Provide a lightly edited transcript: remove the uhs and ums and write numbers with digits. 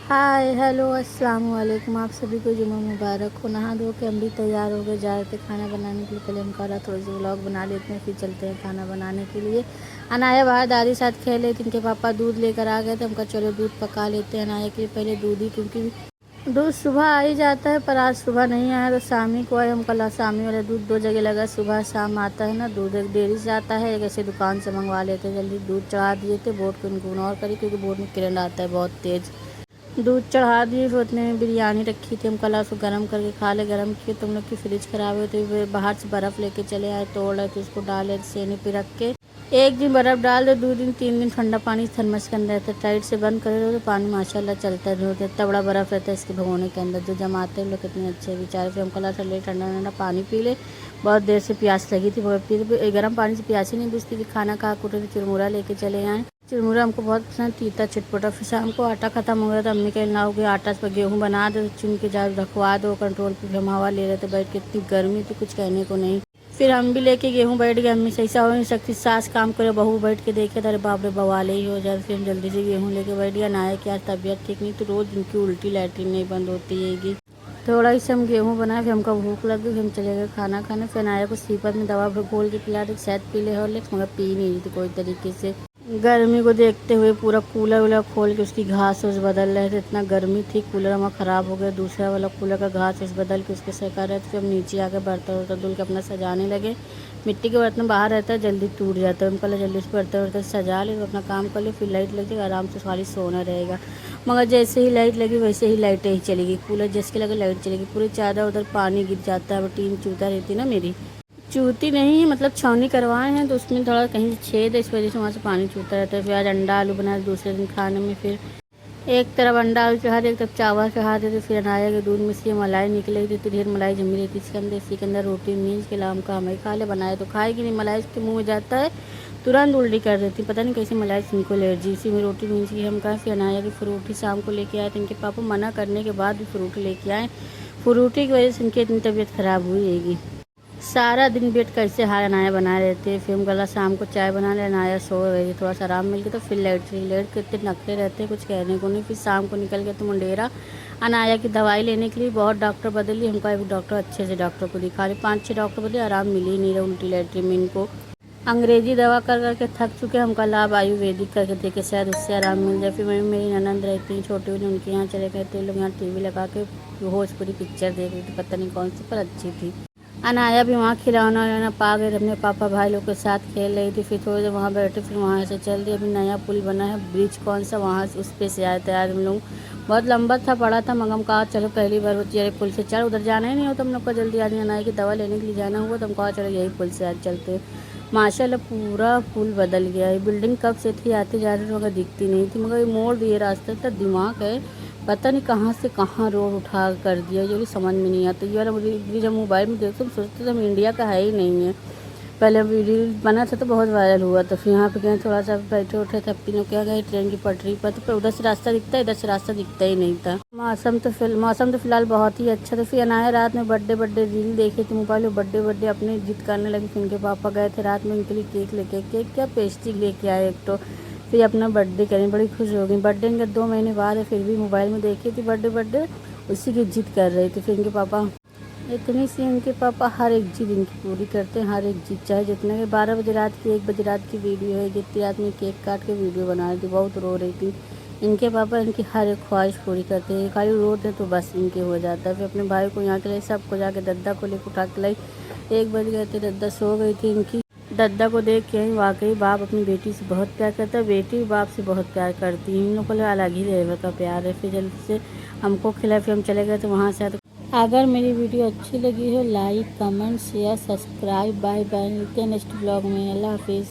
Hi hello अस्सलाम वालेकुम। आप सभी को जुम्मा मुबारक हो। नहा धो के हम भी तैयार हो गए, जा रहे थे खाना बनाने के लिए। पहले हम कहा थोड़ी सी व्लॉग बना लेते हैं, फिर चलते हैं खाना बनाने के लिए। अनाया बाहर दादी साथ खेल रही थी, इनके पापा दूध लेकर आ गए थे। हम कहा चलो दूध पका लेते हैं अनाया के लिए पहले दूध ही, क्योंकि दूध सुबह आ ही जाता है, पर आज सुबह नहीं आया तो शामी को आए। हम कल शामी वाला दूध दो जगह लगा, सुबह शाम आता है ना दूध, एक देरी से आता है, एक ऐसे दुकान से मंगवा लेते हैं। जल्दी दूध चढ़ा दिए थे बोर्ड को, इनको और करी क्योंकि बोर्ड में किरण आता है बहुत तेज़। दूध चढ़ा दिए, फिर उतने में बिरयानी रखी थी, हम कल उसको गर्म करके खा ले। गर्म किए तुम लोग की फ्रिज ख़राब हुई तो बाहर से बर्फ़ लेके चले आए, तोड़ रहे थे उसको, डाले सेने पे रख के। एक दिन बर्फ़ डाल दो, 2 दिन 3 दिन ठंडा पानी थर्मस के अंदर रहता है, टाइट से बंद करे रहो तो पानी माशाल्लाह चलता है। इतना बड़ा बर्फ़ रहता है इसके भगोने के अंदर, जो जमाते हैं लोग कितने अच्छे बेचारे। फिर हम कल ठंडा ठंडा पानी पी ले, बहुत देर से प्यास लगी थी, फिर गर्म पानी से प्यास ही नहीं बुझती थी। खाना खा कुटे चिरमुरा लेके चले आए। चिरमुरा हमको बहुत पसंद, तीता चटपटा। फिर शाम को आटा खत्म हो गया था, अम्मी कह ना हो गया आटा पर गेहूँ बना दो, चुन के जा रखवा दो कंट्रोल पे। हम हवा ले रहे थे बैठ के, इतनी गर्मी थी कुछ कहने को नहीं। फिर हम भी लेके गेहूँ बैठ गए। अम्मी से ऐसा हो नहीं सकती, सास काम करे बहू बैठ के देखे, अरे बाप रे बवाले ही हो जाए। फिर हम जल्दी से गेहूँ लेके बैठ गया। ना है कि आज तबीयत ठीक नहीं, तो रोज़ उनकी उल्टी लैट्रिन नहीं बंद होती हैगी। थोड़ा ही से हम गेहूँ बनाए, फिर हमको भूख लग गई, हम चले गए खाना खाने। फिर नाया को सीपत में दवा घोल के पिला दी, शायद पी ले हॉर्लिक्स, मगर पी नहीं रही थी कोई तरीके से। गर्मी को देखते हुए पूरा कूलर वूलर खोल के उसकी घास उस बदल रहे थे, इतना गर्मी थी। कूलर हमारा ख़राब हो गया, दूसरा वाला कूलर का घास उस बदल के उसके सका रहे थे। फिर हम नीचे आकर बर्तन वर्तन धुल के अपना सजाने लगे। मिट्टी के बर्तन बाहर रहता है, जल्दी टूट जाता है। हम कल जल्दी से बर्तन वर्तन सजा ले, अपना काम कर ले, फिर लाइट लग जाएगा, आराम से खाली सोना रहेगा। मगर जैसे ही लाइट लगी वैसे ही लाइटें ही चलेगी, कूलर जिसके लगे लाइट चलेगी, पूरी चादर उधर पानी गिर जाता है। टीन चूता रहती ना मेरी, चूती नहीं मतलब छावनी करवाए हैं तो उसमें थोड़ा कहीं छेद है, इस वजह से वहाँ से पानी चूता रहता है। फिर आज अंडा आलू बनाए दूसरे दिन खाने में। फिर एक तरफ अंडा आलू चढ़ा दे, एक तरफ चावल चढ़ा देते। फिर अनाया के दूध में से मलाई निकल रही थी, ढेर मलाई जमी रही थी इसके अंदर। इसी के अंदर रोटी मीज के लाम का हमें खा ले, बनाए तो खाएगी नहीं, मलाई इसके मुँह में जाता है तुरंत उल्टी कर देती। पता नहीं कैसे मलाई से इनको एलर्जी। इसी में रोटी मीज की हम कहा। फिर अनाया की फ्रूटी शाम को लेके आए थे, इनके पापा मना करने के बाद भी फ्रूटी लेके आए। फ्रूटी की वजह से इनकी इतनी तबीयत ख़राब हुई हैगी। सारा दिन बेट कैसे हार अनाया बनाए रहते हैं। फिर हम गला शाम को चाय बना ले, अनाया सो रही, थोड़ा सा आराम मिल गया तो फिर लाइट के इतने नखरे रहते हैं कुछ कहने को नहीं। फिर शाम को निकल गया तो मुंडेरा अनाया की दवाई लेने के लिए। बहुत डॉक्टर बदली, हमको एक डॉक्टर अच्छे से डॉक्टर को दिखा रहे, 5-6 डॉक्टर बदले, आराम मिल ही नहीं रहा उल्टी लैट्रिन में इनको। अंग्रेजी दवा कर करके थक चुके, हम कल आप आयुर्वेदिक करके देखे, शायद उससे आराम मिल जाए। फिर मेरी ननंद रहती हैं छोटी वाली, उनके यहाँ चले गए थे लोग। यहाँ टीवी लगा के भोजपुरी पिक्चर देख रही थी, पता नहीं कौन सी पर अच्छी थी। अनाया भी वहाँ खिलौना उलौना पा गए, अपने पापा भाई लोग के साथ खेल रही थी। फिर थोड़ी देर वहाँ बैठे, फिर वहाँ से चल दिए। अभी नया पुल बना है, ब्रिज कौन सा, वहाँ से उस पर से आए थे आज हम लोग। बहुत लंबा था, बड़ा था, मगर हम कहा चलो पहली बार होती है पुल से चल, उधर जाना ही नहीं होता हम लोग को जल्दी। आदमी अनाया की दवा लेने के लिए जाना हुआ तो हम कहा चलो यही पुल से आज चलते। माशाल्लाह पूरा पुल बदल गया है। बिल्डिंग कब से थी आते जाते तो मगर दिखती नहीं थी, मगर ये मोड़ दिए रास्ते, इतना दिमाग है, पता नहीं कहाँ से कहाँ रोड उठा कर दिया, जो भी समझ में नहीं आता। ये वाला मुझे जब मोबाइल में देखते हम सोचते थे हम इंडिया का है ही नहीं है। पहले रील बना था तो बहुत वायरल हुआ था। फिर यहाँ पे गए, थोड़ा सा बैठे उठे थे, अपनी क्या गए ट्रेन की पटरी पर, तो उधर से रास्ता दिखता है, इधर से रास्ता दिखता ही नहीं था। मौसम तो फिलहाल बहुत ही अच्छा था। फिर अनाया रात में बर्थडे रील देखे थे मोबाइल में, बर्थडे अपने जिद करने लगे। फिर उनके पापा गए थे रात में उनके लिए केक लेके, केक क्या पेस्ट्री लेके आए एक तो। फिर अपना बर्थडे करें, बड़ी खुश हो गई। बर्थडे इनका 2 महीने बाद है, फिर भी मोबाइल में देखी थी बर्थडे उसी की जिद कर रही थी। फिर इनके पापा इतनी सी, इनके पापा हर एक जिद इनकी पूरी करते हैं, हर एक जिद, चाहे जितने के 12 बजे रात की 1 बजे रात की वीडियो है, जितनी रात में केक काट के वीडियो बना रही थी, बहुत रो रही थी। इनके पापा इनकी हर एक ख्वाहिश पूरी करते हैं, खाली रोते तो बस इनके हो जाता है। फिर अपने भाई को यहाँ के लिए सबको जाके दद्दा को लेकर उठा के लाई, 1 बज गए थे, दद्दा सो गई थी इनकी। दद्दा को देख के वाकई बाप अपनी बेटी से बहुत प्यार करता है, बेटी बाप से बहुत प्यार करती है, इन लोगों को अलग ही लेवल का प्यार है। फिर जल्दी से हमको खिला, फिर हम चले गए तो वहाँ से अगर मेरी वीडियो अच्छी लगी हो like comment share subscribe, bye bye, मिलते हैं नेक्स्ट ब्लॉग में, अल्लाह हाफिज़।